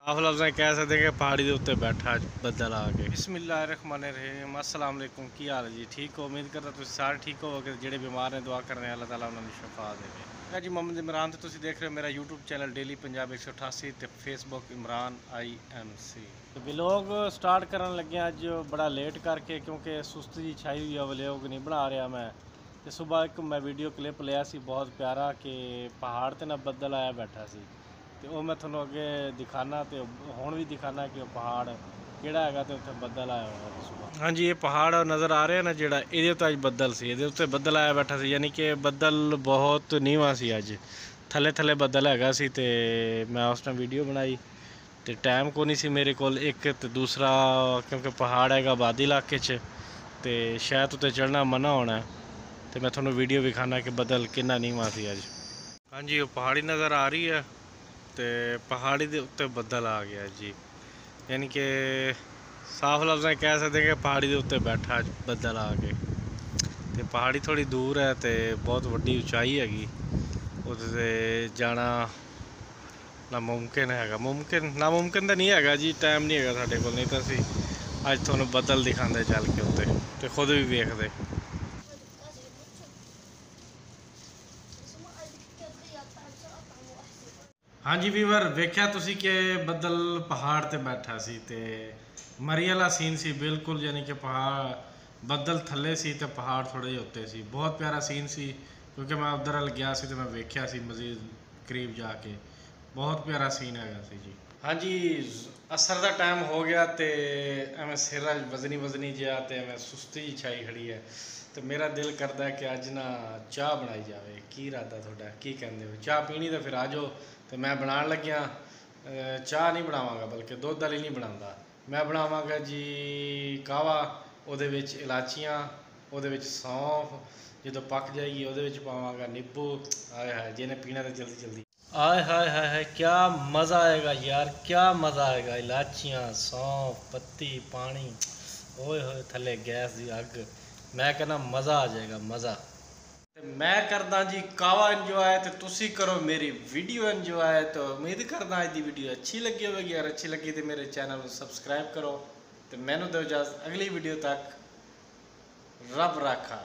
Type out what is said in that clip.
साफ लफ्ज़ कह सकते हैं कि पहाड़ी के उत्ते बैठा बदल आ गए। बिस्मिल्लाहिर्रहमानिर्रहीम, अस्सलाम वालेकुम। की हाल है जी? ठीक हो? उम्मीद करता तुम सारे ठीक हो कि जेडे बीमार हैं दुआ करने अल्लाह ताला उन्होंने शफा देवे। जी मोहम्मद इमरान, तो तुम देख रहे हो मेरा यूट्यूब चैनल डेली पंजाब 188 ते फेसबुक इमरान IMC। तो व्लॉग स्टार्ट करन लगे अज बड़ा लेट करके, क्योंकि सुस्ती जी छाई हुई है, व्लॉग नहीं बना रहा मैं। तो सुबह एक मैं वीडियो क्लिप लिया सी बहुत प्यारा कि पहाड़ ते ना बदल आया बैठा सी, तो वो मैं थोड़ा अगे दिखाना, तो हुण भी दिखाना कि पहाड़ किहड़ा हैगा ते उत्थे बदल आया हुआ सुबह। हाँ जी, ये पहाड़ नज़र आ रहा है ना जिहड़ा, इहदे उत्ते अज बदल सी, इहदे उत्ते बदल आया बैठा सी, यानी कि बदल बहुत नीवा सी। अज थले थले बदल हैगा सी, ते मैं उस टाइम वीडियो बनाई तो टाइम को नहीं सी मेरे कोल, एक तो दूसरा क्योंकि पहाड़ हैगा आबादी इलाके च, तो शायद उत्ते चढ़ना मना होना है। तो मैं थोड़ा वीडियो विखाना कि बदल कितना नीवा सी अज। हाँ जी, वो पहाड़ी नज़र आ रही है, तो पहाड़ी के उत्ते बदल आ गया जी, यानी कि साफ लफ्ज़ कह सकते हैं कि पहाड़ी के उत्ते बैठा बदल आ गए। तो पहाड़ी थोड़ी दूर है, तो बहुत वड्डी उचाई हैगी, उत्ते जाना नामुमकिन हैगा। मुमकिन नामुमकिन तो नहीं हैगा जी, टाइम नहीं हैगा साडे कोल, नहीं तो असीं अज तुहानूं बदल दिखांदे चल के उत्ते, ते खुद भी वेखदे। हाँ जी वीवर, वेख्या तुसी कि बदल पहाड़ ते बैठा सी, ते मरी वाला सीन सी बिल्कुल, यानी कि पहाड़ बदल थले सी ते पहाड़ थोड़े जे उत्ते सी। बहुत प्यारा सीन सी, क्योंकि मैं उधर अल गया सी ते मैं वेख्या सी मजीद करीब जाके, बहुत प्यारा सीन हैगा सी जी। हाँ जी, असर का टाइम हो गया, तो एवं सिर वजनी वजनी जहा, तो एवं सुस्ती जी छाई खड़ी है, तो मेरा दिल करता है कि अज ना चाह बनाई जाए। की इरादा थोड़ा, की कहते हो? चाह पीनी तो फिर आ जाओ, तो मैं बनाने लग्या। चाह नहीं बनावांगा, बल्कि दुध वाली नहीं बनाता, मैं बनावांगा जी कावा, उहदे विच इलाचियाँ, उहदे विच सौंफ, जो पक जाएगी उहदे विच पावांगा नींबू। आए हाय, जिन्हें पीना तो जल्दी जल्दी। आय हाय हाय हाय, क्या मज़ा आएगा यार, क्या मज़ा आएगा। इलाचियाँ, सौंफ, पत्ती, पानी, ओए होए थले गैस की अग, मैं कहना मज़ा आ जाएगा, मज़ा। मैं करदा जी कावा इंजॉय, तो तुसी करो मेरी वीडियो इंजॉय। तो उम्मीद करदा अज दी वीडियो अच्छी लगी होगी, अगर अच्छी लगी तो मेरे चैनल को सबसक्राइब करो। तो मैनू दो इजाज़त, अगली वीडियो तक रब राखा।